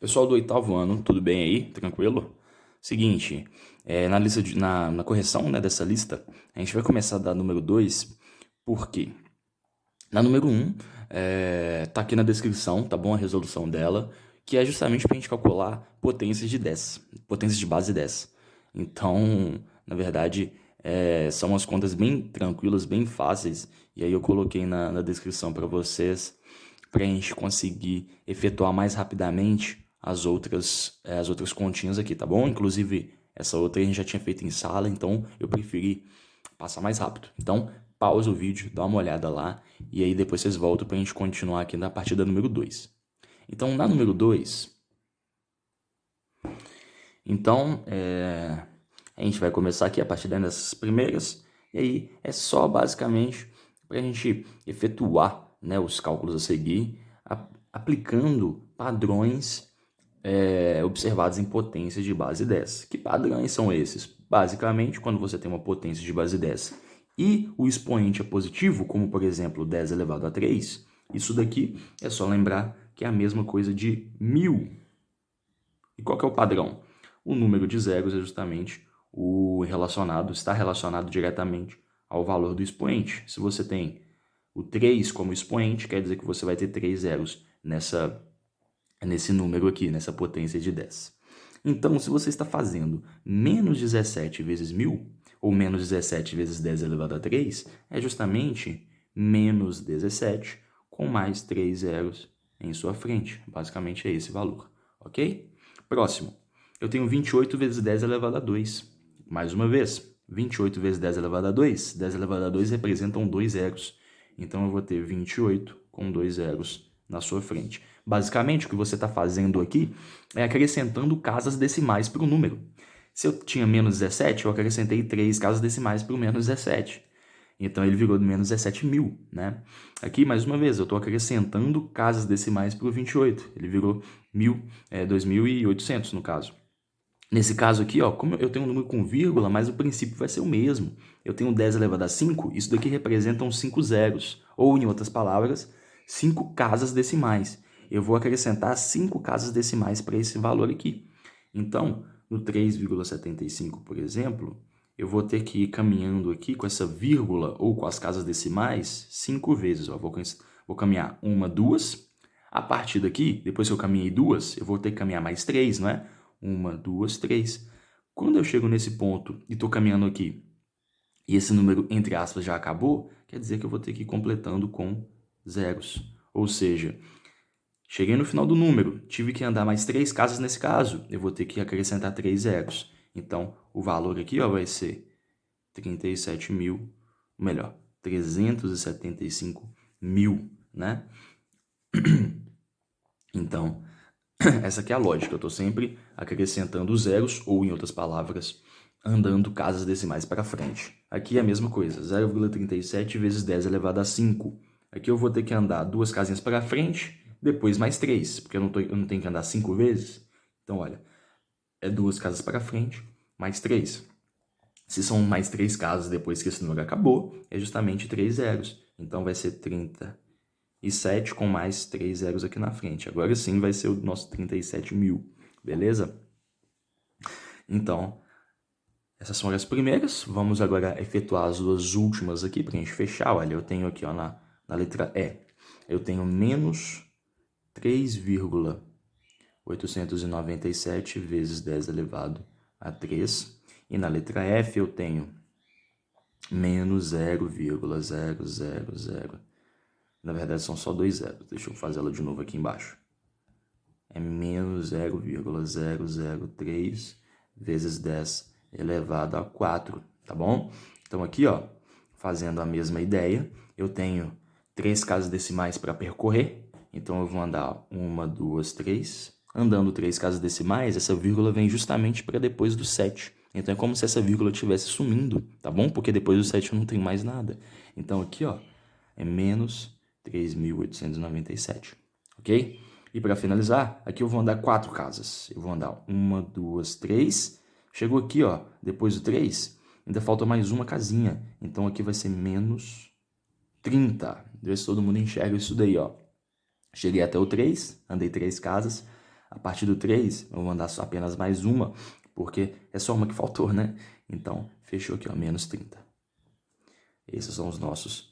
Pessoal do oitavo ano, tudo bem aí? Tranquilo? Seguinte, na lista na correção, né, dessa lista, a gente vai começar da número 2, por quê? Na número 1, tá aqui na descrição, tá bom? A resolução dela, que é justamente para a gente calcular potências de 10, potências de base 10. Então, na verdade, são umas contas bem tranquilas, bem fáceis, e aí eu coloquei na descrição para vocês, para a gente conseguir efetuar mais rapidamente as outras continhas aqui, tá bom? Inclusive, essa outra a gente já tinha feito em sala, então eu preferi passar mais rápido. Então, pausa o vídeo, dá uma olhada lá, e aí depois vocês voltam para a gente continuar aqui na partida número 2. Então, na número 2, a gente vai começar aqui a partir dessas primeiras, e aí é só basicamente para a gente efetuar, né, os cálculos a seguir, aplicando padrões observados em potências de base 10. Que padrões são esses? Basicamente, quando você tem uma potência de base 10 e o expoente é positivo, como por exemplo 10 elevado a 3, isso daqui é só lembrar que é a mesma coisa de 1000. E qual que é o padrão? O número de zeros é justamente está relacionado diretamente ao valor do expoente. Se você tem o 3 como expoente, quer dizer que você vai ter 3 zeros nesse número aqui, nessa potência de 10. Então, se você está fazendo menos 17 vezes 1000, ou menos 17 vezes 10 elevado a 3, é justamente menos 17 com mais 3 zeros em sua frente. Basicamente é esse valor, ok? Próximo, eu tenho 28 vezes 10 elevado a 2. Mais uma vez, 28 vezes 10 elevado a 2, 10 elevado a 2 representam 2 zeros. Então, eu vou ter 28 com 2 zeros na sua frente. Basicamente, o que você está fazendo aqui é acrescentando casas decimais para o número. Se eu tinha menos 17, eu acrescentei 3 casas decimais para o menos 17. Então, ele virou menos 17.000, né? Aqui, mais uma vez, eu estou acrescentando casas decimais para o 28. Ele virou 2.800 no caso. Nesse caso aqui, ó, como eu tenho um número com vírgula, mas o princípio vai ser o mesmo. Eu tenho 10 elevado a 5, isso daqui representam 5 zeros. Ou, em outras palavras, 5 casas decimais. Eu vou acrescentar 5 casas decimais para esse valor aqui. Então, no 3,75, por exemplo, eu vou ter que ir caminhando aqui com essa vírgula ou com as casas decimais 5 vezes. Ó. Vou caminhar 1, 2. A partir daqui, depois que eu caminhei 2, eu vou ter que caminhar mais 3, não é? 1, 2, 3. Quando eu chego nesse ponto e estou caminhando aqui, e esse número, entre aspas, já acabou, quer dizer que eu vou ter que ir completando com zeros. Ou seja, cheguei no final do número, tive que andar mais 3 casas nesse caso, eu vou ter que acrescentar 3 zeros. Então, o valor aqui vai ser 37.000, melhor, 375.000, né? Então, essa aqui é a lógica, eu estou sempre acrescentando zeros, ou em outras palavras, andando casas decimais para frente. Aqui é a mesma coisa, 0,37 vezes 10 elevado a 5. Aqui eu vou ter que andar 2 casinhas para frente, depois mais 3, porque eu não tenho que andar 5 vezes. Então, olha, é 2 casas para frente, mais 3. Se são mais 3 casas depois que esse número acabou, é justamente 3 zeros. Então, vai ser 37 com mais 3 zeros aqui na frente. Agora sim vai ser o nosso 37.000, beleza? Então, essas são as primeiras. Vamos agora efetuar as duas últimas aqui para a gente fechar. Olha, eu tenho aqui ó, na letra E, eu tenho menos 3,897 vezes 10 elevado a 3. E na letra F eu tenho menos 0,000. Na verdade, são só 2 zeros. Deixa eu fazer ela de novo aqui embaixo. É menos 0,003 vezes 10 elevado a 4, tá bom? Então, aqui, ó, fazendo a mesma ideia, eu tenho 3 casas decimais para percorrer. Então, eu vou andar 1, 2, 3. Andando 3 casas decimais, essa vírgula vem justamente para depois do 7. Então, é como se essa vírgula estivesse sumindo, tá bom? Porque depois do 7 eu não tenho mais nada. Então, aqui, ó, é menos 3.897, ok? E para finalizar, aqui eu vou andar 4 casas. Eu vou andar 1, 2, 3. Chegou aqui, ó, depois do 3, ainda falta mais uma casinha. Então aqui vai ser menos 30. Vê se todo mundo enxerga isso daí, ó. Cheguei até o 3, andei 3 casas. A partir do 3, eu vou mandar só apenas mais uma, porque é só uma que faltou, né? Então, fechou aqui, ó, menos 30. Esses são os nossos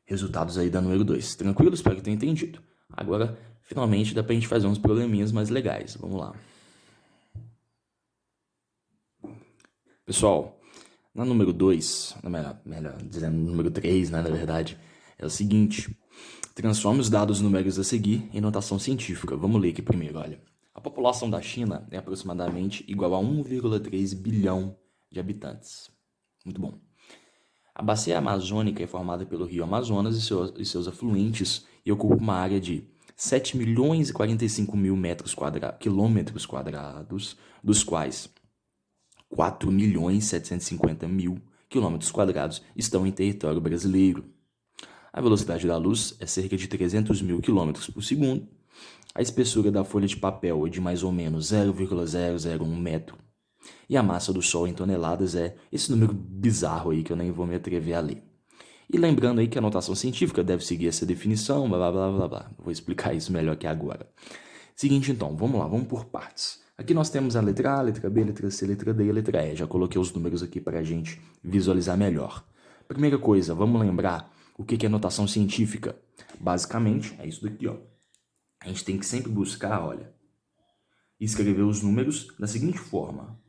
resultados aí da número 2. Tranquilo? Espero que tenha entendido. Agora, finalmente, dá pra gente fazer uns probleminhas mais legais. Vamos lá. Pessoal, na número 2, melhor dizendo, número 3, né, na verdade, é o seguinte. Transforme os dados numéricos a seguir em notação científica. Vamos ler aqui primeiro, olha. A população da China é aproximadamente igual a 1,3 bilhão de habitantes. Muito bom. A bacia amazônica é formada pelo rio Amazonas e seus afluentes e ocupa uma área de 7 milhões e 45 mil quilômetros quadrados, dos quais 4 milhões e 750 mil quilômetros quadrados estão em território brasileiro. A velocidade da luz é cerca de 300 mil quilômetros por segundo. A espessura da folha de papel é de mais ou menos 0,001 metro. E a massa do Sol em toneladas é esse número bizarro aí que eu nem vou me atrever a ler. E lembrando aí que a notação científica deve seguir essa definição, blá blá blá blá. Vou explicar isso melhor aqui agora. Seguinte então, vamos lá, vamos por partes. Aqui nós temos a letra A, a letra B, a letra C, a letra D e a letra E. Já coloquei os números aqui para a gente visualizar melhor. Primeira coisa, vamos lembrar o que é notação científica. Basicamente, é isso daqui, ó. A gente tem que sempre buscar, olha, escrever os números da seguinte forma.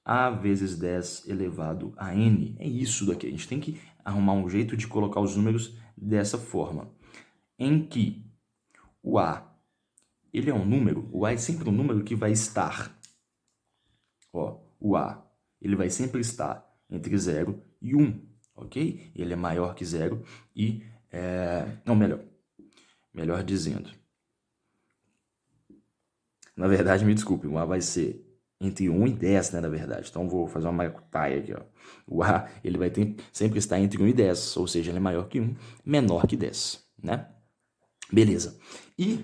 A vezes 10 elevado a n. É isso daqui. A gente tem que arrumar um jeito de colocar os números dessa forma. Em que o A, ele é um número. O A é sempre um número que vai estar. Ó, o A, ele vai sempre estar entre 0 e 1. Ok? Ele é maior que 0 e... Não, melhor dizendo. Na verdade, me desculpe, o A vai ser entre 1 e 10, né, na verdade. Então, vou fazer uma maracutaia aqui, ó. O A, ele vai sempre estar entre 1 e 10, ou seja, ele é maior que 1, menor que 10, né? Beleza. E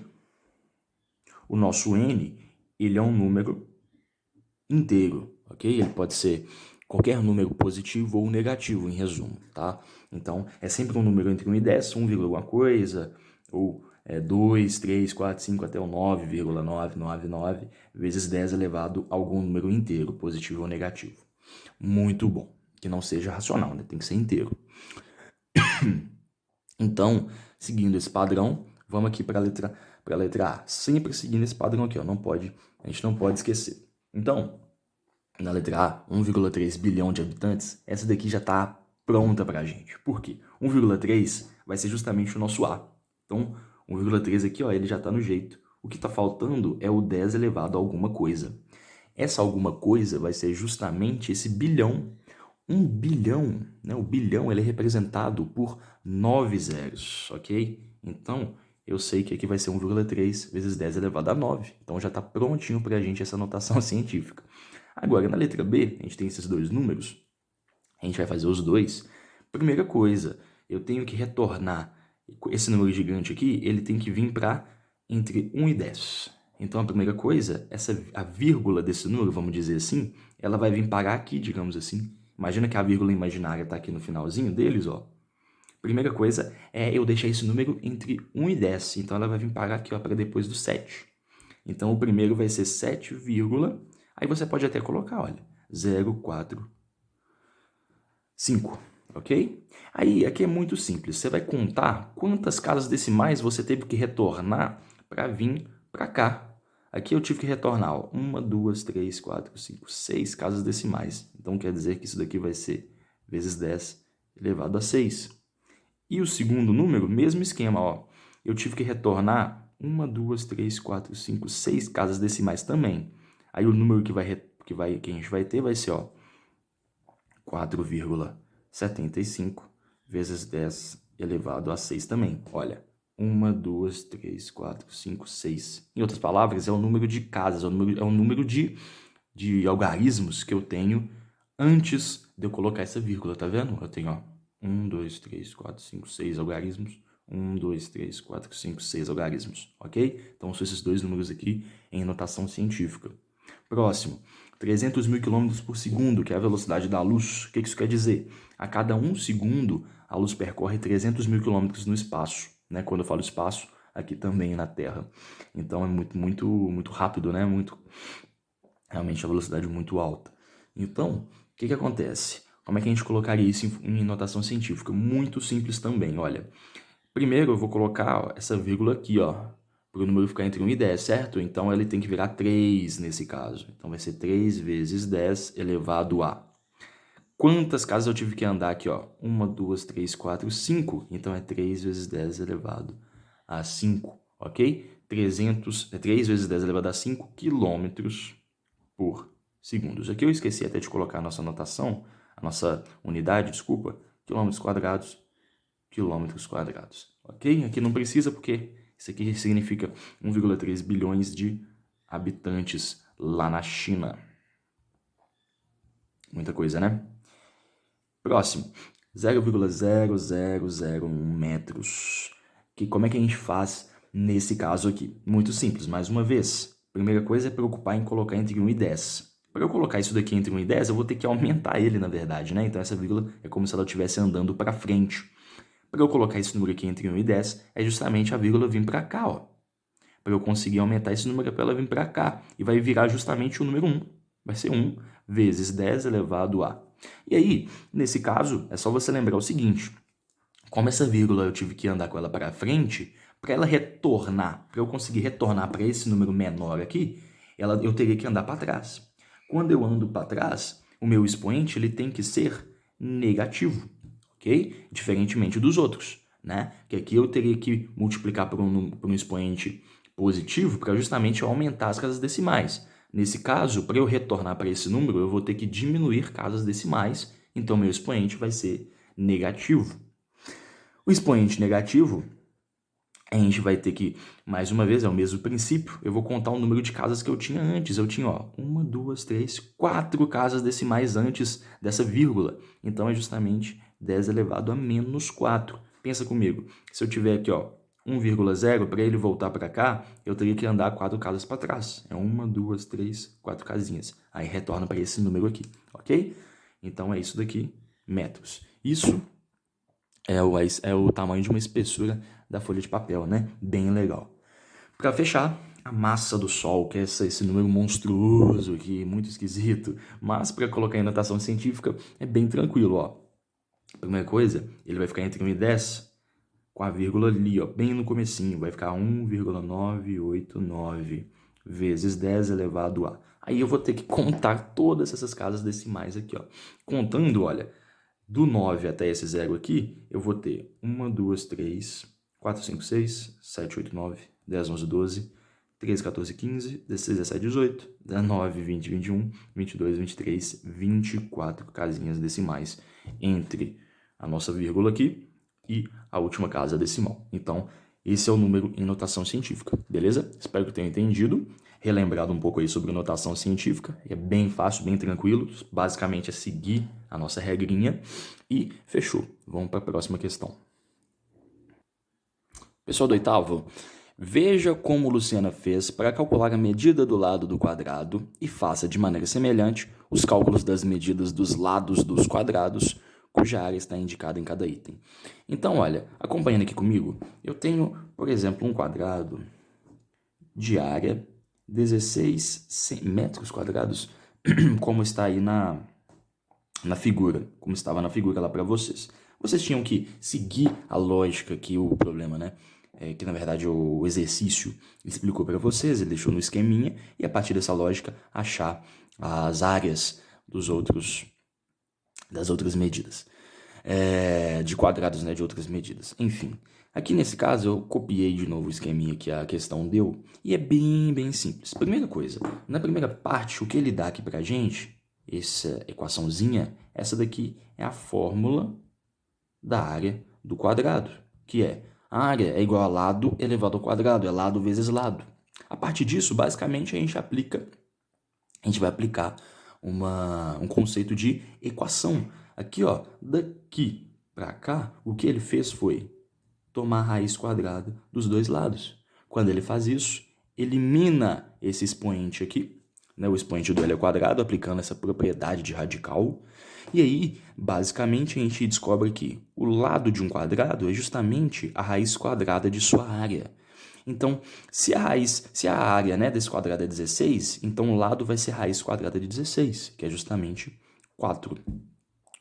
o nosso N, ele é um número inteiro, ok? Ele pode ser qualquer número positivo ou negativo, em resumo, tá? Então, é sempre um número entre 1 e 10, 1, alguma coisa, ou 2, 3, 4, 5 até o 9,999 vezes 10 elevado a algum número inteiro, positivo ou negativo. Muito bom. Que não seja racional, né? Tem que ser inteiro. Então, seguindo esse padrão, vamos aqui para a letra A. Sempre seguindo esse padrão aqui, ó. A gente não pode esquecer. Então, na letra A, 1,3 bilhão de habitantes, essa daqui já está pronta para a gente. Por quê? 1,3 vai ser justamente o nosso A. Então, 1,3 aqui, ó, ele já está no jeito. O que está faltando é o 10 elevado a alguma coisa. Essa alguma coisa vai ser justamente esse bilhão. 1 bilhão, né? O bilhão ele é representado por 9 zeros, ok? Então, eu sei que aqui vai ser 1,3 vezes 10 elevado a 9. Então, já está prontinho para a gente essa notação científica. Agora, na letra B, a gente tem esses dois números. A gente vai fazer os dois. Primeira coisa, eu tenho que retornar. Esse número gigante aqui, ele tem que vir para entre 1 e 10. Então, a primeira coisa, a vírgula desse número, vamos dizer assim, ela vai vir parar aqui, digamos assim. Imagina que a vírgula imaginária está aqui no finalzinho deles, ó. Primeira coisa é eu deixar esse número entre 1 e 10. Então, ela vai vir parar aqui, ó, para depois do 7. Então, o primeiro vai ser 7, aí você pode até colocar, olha, 0,45, ok? Aí, aqui é muito simples. Você vai contar quantas casas decimais você teve que retornar para vir para cá. Aqui eu tive que retornar, ó, 1, 2, 3, 4, 5, 6 casas decimais. Então, quer dizer que isso daqui vai ser vezes 10 elevado a 6. E o segundo número, mesmo esquema, ó. Eu tive que retornar 1, 2, 3, 4, 5, 6 casas decimais também. Aí o número que a gente vai ter vai ser, ó, 4,75 vezes 10 elevado a 6 também. Olha, 1, 2, 3, 4, 5, 6. Em outras palavras, é o número de casas, é o número de algarismos que eu tenho antes de eu colocar essa vírgula, tá vendo? Eu tenho, ó, 1, 2, 3, 4, 5, 6 algarismos. 1, 2, 3, 4, 5, 6 algarismos, ok? Então, são esses dois números aqui em notação científica. Próximo, 300 mil quilômetros por segundo, que é a velocidade da luz. O que isso quer dizer? A cada 1 segundo, a luz percorre 300 mil quilômetros no espaço, né? Quando eu falo espaço, aqui também na Terra. Então é muito rápido, né? Realmente a velocidade muito alta. Então, o que acontece? Como é que a gente colocaria isso em notação científica? Muito simples também, olha. Primeiro eu vou colocar essa vírgula aqui, ó, para o número ficar entre 1 e 10, certo? Então ele tem que virar 3 nesse caso. Então vai ser 3 vezes 10 elevado a... Quantas casas eu tive que andar aqui, ó? 1, 2, 3, 4, 5. Então é 3 vezes 10 elevado a 5, ok? 3 vezes 10 elevado a 5 quilômetros por segundos. Aqui eu esqueci até de colocar a nossa notação, a nossa unidade, desculpa, quilômetros quadrados, ok? Aqui não precisa porque isso aqui significa 1,3 bilhões de habitantes lá na China. Muita coisa, né? Próximo, 0,0001 metros. Como é que a gente faz nesse caso aqui? Muito simples, mais uma vez. Primeira coisa é preocupar em colocar entre 1 e 10. Para eu colocar isso daqui entre 1 e 10, eu vou ter que aumentar ele, na verdade, né? Então essa vírgula é como se ela estivesse andando para frente. Para eu colocar esse número aqui entre 1 e 10, é justamente a vírgula vir para cá, ó. Para eu conseguir aumentar esse número, é para ela vir para cá. E vai virar justamente o número 1. Vai ser 1 vezes 10 elevado a... E aí, nesse caso, é só você lembrar o seguinte. Como essa vírgula eu tive que andar com ela para frente, para ela retornar, para eu conseguir retornar para esse número menor aqui, eu teria que andar para trás. Quando eu ando para trás, o meu expoente ele tem que ser negativo, ok? Diferentemente dos outros, né? Que aqui eu teria que multiplicar por um expoente positivo para justamente aumentar as casas decimais. Nesse caso, para eu retornar para esse número, eu vou ter que diminuir casas decimais, então meu expoente vai ser negativo. O expoente negativo, a gente vai ter que, mais uma vez, é o mesmo princípio, eu vou contar o número de casas que eu tinha antes. Eu tinha, ó, 1, 2, 3, 4 casas decimais antes dessa vírgula. Então, é justamente 10 elevado a menos 4. Pensa comigo, se eu tiver aqui, ó, 1,0, para ele voltar para cá, eu teria que andar 4 casas para trás. É 1, 2, 3, 4 casinhas. Aí retorna para esse número aqui, ok? Então, é isso daqui, metros. Isso é o tamanho de uma espessura da folha de papel, né? Bem legal. Para fechar, a massa do Sol, que é esse número monstruoso aqui, muito esquisito, mas para colocar em notação científica é bem tranquilo, ó. Primeira coisa, ele vai ficar entre 1 e 10 com a vírgula ali, ó, bem no comecinho, vai ficar 1,989 vezes 10 elevado a. Aí eu vou ter que contar todas essas casas decimais aqui, ó. Contando, olha, do 9 até esse zero aqui, eu vou ter 1, 2, 3, 4, 5, 6, 7, 8, 9, 10, 11, 12, 13, 14, 15, 16, 17, 18, 19, 20, 21, 22, 23, 24 casinhas decimais entre a nossa vírgula aqui e a última casa decimal. Então, esse é o número em notação científica, beleza? Espero que tenham entendido, relembrado um pouco aí sobre notação científica. É bem fácil, bem tranquilo, basicamente é seguir a nossa regrinha e fechou. Vamos para a próxima questão. Pessoal do oitavo, veja como Luciana fez para calcular a medida do lado do quadrado e faça de maneira semelhante os cálculos das medidas dos lados dos quadrados, cuja área está indicada em cada item. Então, olha, acompanhando aqui comigo, eu tenho, por exemplo, um quadrado de área 16 metros quadrados, como está aí na figura, como estava na figura lá para vocês. Vocês tinham que seguir a lógica que o problema, né? Que na verdade o exercício explicou para vocês, ele deixou no esqueminha, e a partir dessa lógica achar as áreas das outras medidas, de quadrados, né, de outras medidas. Enfim, aqui nesse caso eu copiei de novo o esqueminha que a questão deu, e é bem simples. Primeira coisa, na primeira parte, o que ele dá aqui pra gente, essa equaçãozinha, essa daqui é a fórmula da área do quadrado, que é a área é igual a lado elevado ao quadrado, é lado vezes lado. A partir disso, basicamente, a gente vai aplicar um conceito de equação. Aqui, ó, daqui para cá, o que ele fez foi tomar a raiz quadrada dos dois lados. Quando ele faz isso, elimina esse expoente aqui, né, o expoente do L ao quadrado, aplicando essa propriedade de radical. E aí, basicamente, a gente descobre que o lado de um quadrado é justamente a raiz quadrada de sua área. Então, se a área, né, desse quadrado é 16, então o lado vai ser raiz quadrada de 16, que é justamente 4.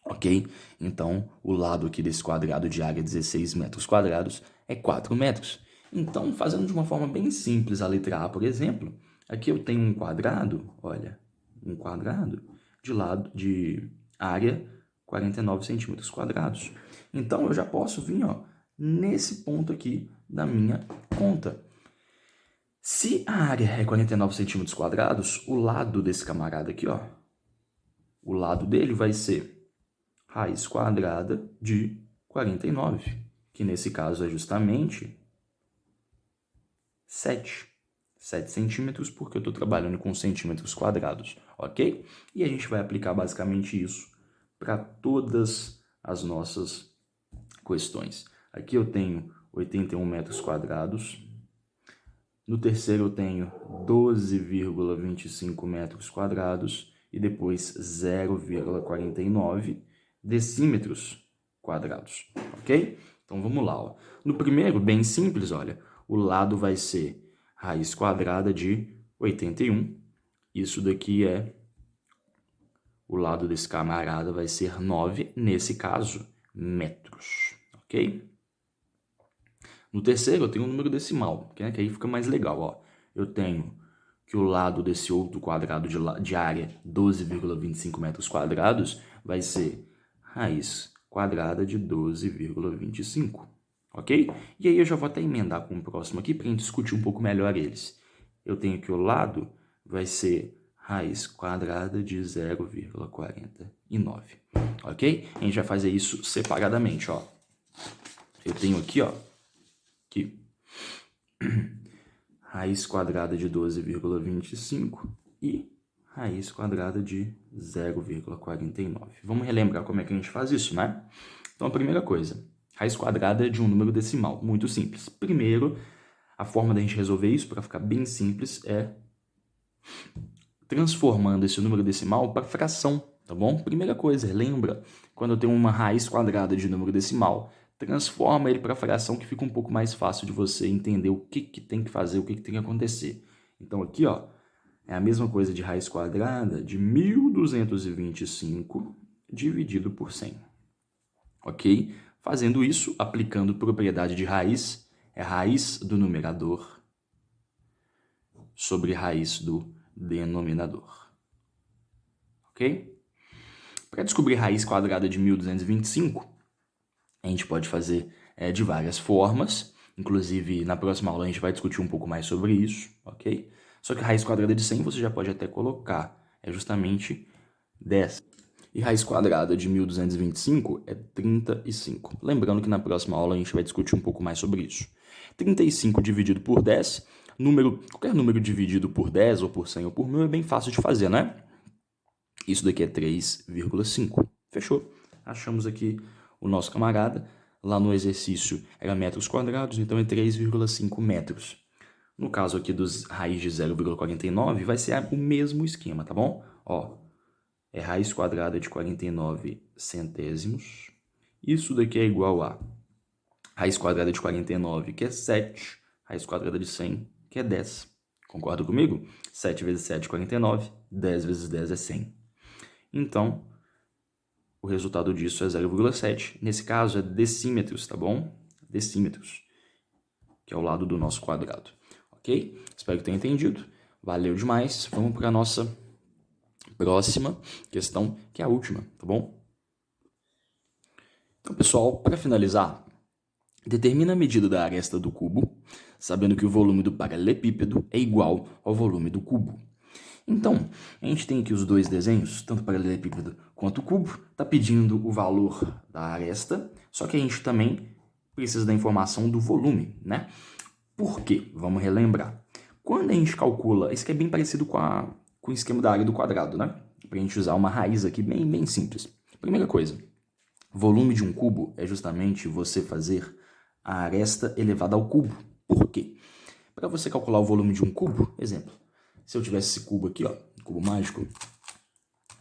Ok? Então, o lado aqui desse quadrado de área 16 metros quadrados é 4 metros. Então, fazendo de uma forma bem simples a letra A, por exemplo, aqui eu tenho um quadrado, olha, um quadrado de área 49 centímetros quadrados. Então, eu já posso vir, ó, nesse ponto aqui da minha conta. Se a área é 49 centímetros quadrados, o lado desse camarada aqui, ó, o lado dele vai ser raiz quadrada de 49, que nesse caso é justamente 7 centímetros, porque eu estou trabalhando com centímetros quadrados, ok? E a gente vai aplicar basicamente isso para todas as nossas questões. Aqui eu tenho 81 metros quadrados. No terceiro eu tenho 12,25 metros quadrados e depois 0,49 decímetros quadrados, ok? Então vamos lá, ó. No primeiro, bem simples, olha, o lado vai ser raiz quadrada de 81. Isso daqui é o lado desse camarada vai ser 9, nesse caso, metros, ok? No terceiro, eu tenho um número decimal, que aí fica mais legal, ó. Eu tenho que o lado desse outro quadrado de área, 12,25 metros quadrados, vai ser raiz quadrada de 12,25, ok? E aí eu já vou até emendar com o próximo aqui para a gente discutir um pouco melhor eles. Eu tenho que o lado vai ser raiz quadrada de 0,49, ok? A gente vai fazer isso separadamente, ó. Eu tenho aqui, ó, que raiz quadrada de 12,25 e raiz quadrada de 0,49. Vamos relembrar como é que a gente faz isso, né? Então, a primeira coisa, raiz quadrada de um número decimal, muito simples. Primeiro, a forma da gente resolver isso, para ficar bem simples, é transformando esse número decimal para fração, tá bom? Primeira coisa, lembra, quando eu tenho uma raiz quadrada de número decimal, transforma ele para fração que fica um pouco mais fácil de você entender o que tem que fazer, o que tem que acontecer. Então aqui, ó, é a mesma coisa de raiz quadrada de 1.225 dividido por 100. Ok? Fazendo isso, aplicando propriedade de raiz, é raiz do numerador sobre raiz do denominador. Ok? Para descobrir raiz quadrada de 1.225, a gente pode fazer de várias formas, inclusive na próxima aula a gente vai discutir um pouco mais sobre isso, ok? Só que raiz quadrada de 100 você já pode até colocar, é justamente 10. E raiz quadrada de 1.225 é 35. Lembrando que na próxima aula a gente vai discutir um pouco mais sobre isso. 35 dividido por 10, qualquer número dividido por 10 ou por 100 ou por 1.000 é bem fácil de fazer, né? Isso daqui é 3,5. Fechou? Achamos aqui o nosso camarada. Lá no exercício era metros quadrados, então é 3,5 metros. No caso aqui dos raiz de 0,49, vai ser o mesmo esquema, tá bom? Ó, é raiz quadrada de 49 centésimos. Isso daqui é igual a raiz quadrada de 49, que é 7. Raiz quadrada de 100, que é 10. Concorda comigo? 7 vezes 7 é 49, 10 vezes 10 é 100. Então, o resultado disso é 0,7. Nesse caso, é decímetros, tá bom? Decímetros, que é o lado do nosso quadrado. Ok? Espero que tenha entendido. Valeu demais. Vamos para a nossa próxima questão, que é a última, tá bom? Então, pessoal, para finalizar, determina a medida da aresta do cubo, sabendo que o volume do paralelepípedo é igual ao volume do cubo. Então, a gente tem aqui os dois desenhos, tanto o paralelepípedo quanto o cubo, está pedindo o valor da aresta, só que a gente também precisa da informação do volume, né? Por quê? Vamos relembrar. Quando a gente calcula, isso aqui é bem parecido com o esquema da área do quadrado, né? Para a gente usar uma raiz aqui bem simples. Primeira coisa, volume de um cubo é justamente você fazer a aresta elevada ao cubo. Por quê? Para você calcular o volume de um cubo, exemplo, se eu tivesse esse cubo aqui, ó, cubo mágico,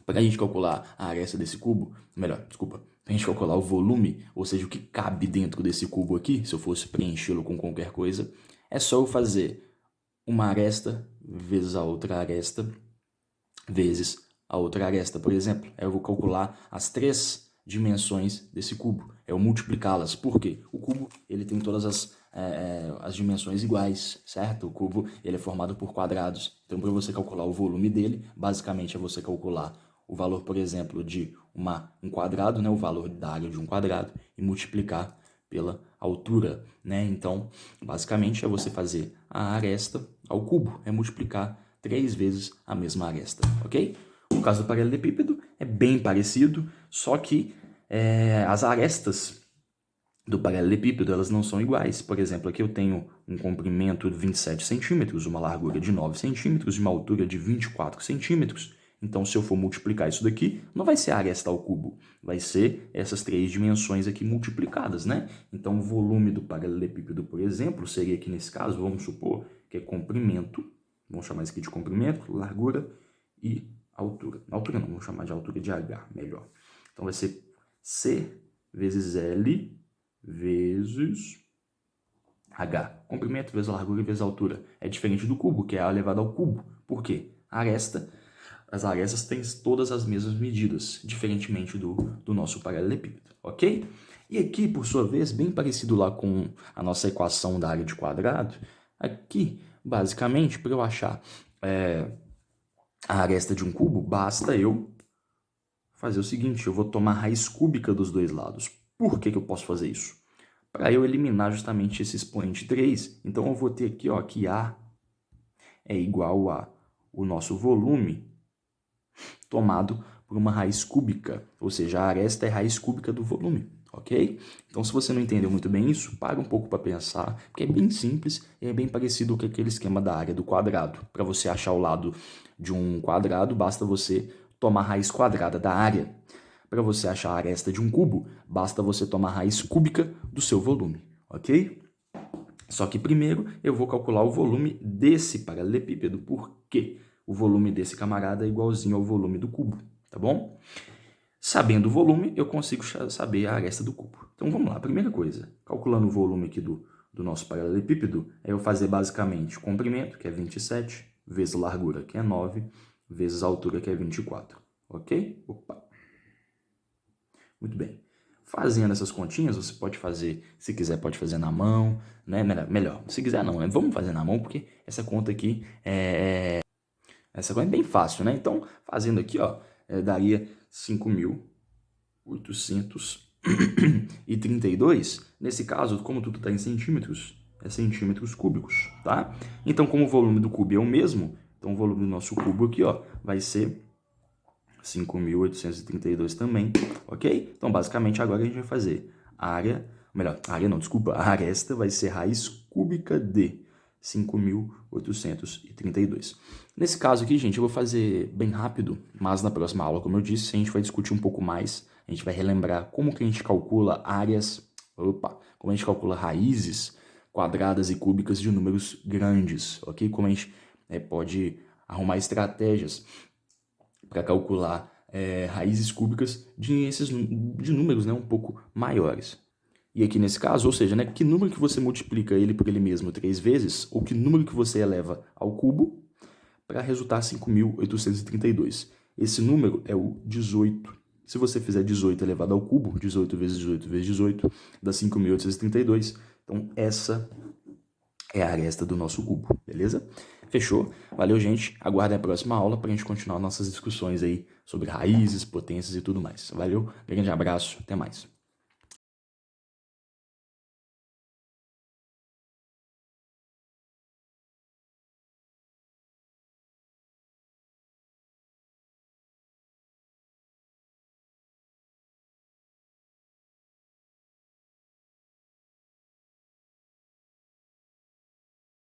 para a gente calcular a aresta desse cubo, para a gente calcular o volume, ou seja, o que cabe dentro desse cubo aqui, se eu fosse preenchê-lo com qualquer coisa, É só eu fazer uma aresta vezes a outra aresta vezes a outra aresta, por exemplo. Eu vou calcular as 3 dimensões desse cubo. Eu multiplicá-las. Por quê? O cubo ele tem todas as dimensões iguais, certo? O cubo ele é formado por quadrados. Então, para você calcular o volume dele, basicamente é você calcular o valor, por exemplo, de um quadrado, né? O valor da área de um quadrado, e multiplicar pela altura, né? Então, basicamente é você fazer a aresta ao cubo, é multiplicar 3 vezes a mesma aresta, ok? No caso do paralelepípedo é bem parecido, só que as arestas do paralelepípedo elas não são iguais. Por exemplo, aqui eu tenho um comprimento de 27 centímetros, uma largura de 9 centímetros e uma altura de 24 centímetros. Então, se eu for multiplicar isso daqui, não vai ser a aresta ao cubo, vai ser essas 3 dimensões aqui multiplicadas, né? Então, o volume do paralelepípedo, por exemplo, seria aqui nesse caso, vamos supor que é comprimento, vamos chamar isso aqui de comprimento, largura e altura. Altura não, vamos chamar de altura de H, melhor. Então, vai ser C vezes L vezes H. Comprimento vezes largura vezes altura. É diferente do cubo, que é A elevado ao cubo. Por quê? As arestas têm todas as mesmas medidas, diferentemente do nosso paralelepípedo, ok? E aqui, por sua vez, bem parecido lá com a nossa equação da área de quadrado, aqui, basicamente, para eu achar a aresta de um cubo, basta eu fazer o seguinte, eu vou tomar a raiz cúbica dos dois lados. Por que eu posso fazer isso? Para eu eliminar justamente esse expoente 3, então eu vou ter aqui ó, que A é igual a o nosso volume tomado por uma raiz cúbica, ou seja, a aresta é a raiz cúbica do volume, ok? Então, se você não entendeu muito bem isso, para um pouco para pensar, porque é bem simples e é bem parecido com aquele esquema da área do quadrado. Para você achar o lado de um quadrado, basta você tomar a raiz quadrada da área. Para você achar a aresta de um cubo, basta você tomar a raiz cúbica do seu volume, ok? Só que primeiro eu vou calcular o volume desse paralelepípedo, porque o volume desse camarada é igualzinho ao volume do cubo, tá bom? Sabendo o volume, eu consigo saber a aresta do cubo. Então vamos lá, primeira coisa, calculando o volume aqui do nosso paralelepípedo, é eu fazer basicamente o comprimento, que é 27, vezes a largura, que é 9, vezes a altura, que é 24, ok? Opa! Muito bem. Fazendo essas continhas, você pode fazer, se quiser, pode fazer na mão, né? Melhor, se quiser não, né? Vamos fazer na mão, porque essa conta aqui essa conta é bem fácil, né? Então, fazendo aqui, ó, daria 5.832. Nesse caso, como tudo está em centímetros, é centímetros cúbicos, tá? Então, como o volume do cubo é o mesmo, então o volume do nosso cubo aqui, ó, vai ser 5.832 também, ok? Então, basicamente, agora a gente vai fazer a aresta vai ser raiz cúbica de 5.832. Nesse caso aqui, gente, eu vou fazer bem rápido, mas na próxima aula, como eu disse, a gente vai discutir um pouco mais, a gente vai relembrar como que a gente calcula como a gente calcula raízes quadradas e cúbicas de números grandes, ok? Como a gente pode arrumar estratégias para calcular raízes cúbicas de números, né, um pouco maiores. E aqui nesse caso, ou seja, né, que número que você multiplica ele por ele mesmo 3 vezes, ou que número que você eleva ao cubo para resultar 5.832. Esse número é o 18. Se você fizer 18 elevado ao cubo, 18 vezes 18 vezes 18, dá 5.832. Então, essa é a aresta do nosso cubo, beleza? Fechou? Valeu, gente. Aguardem a próxima aula para a gente continuar nossas discussões aí sobre raízes, potências e tudo mais. Valeu, grande abraço, até mais.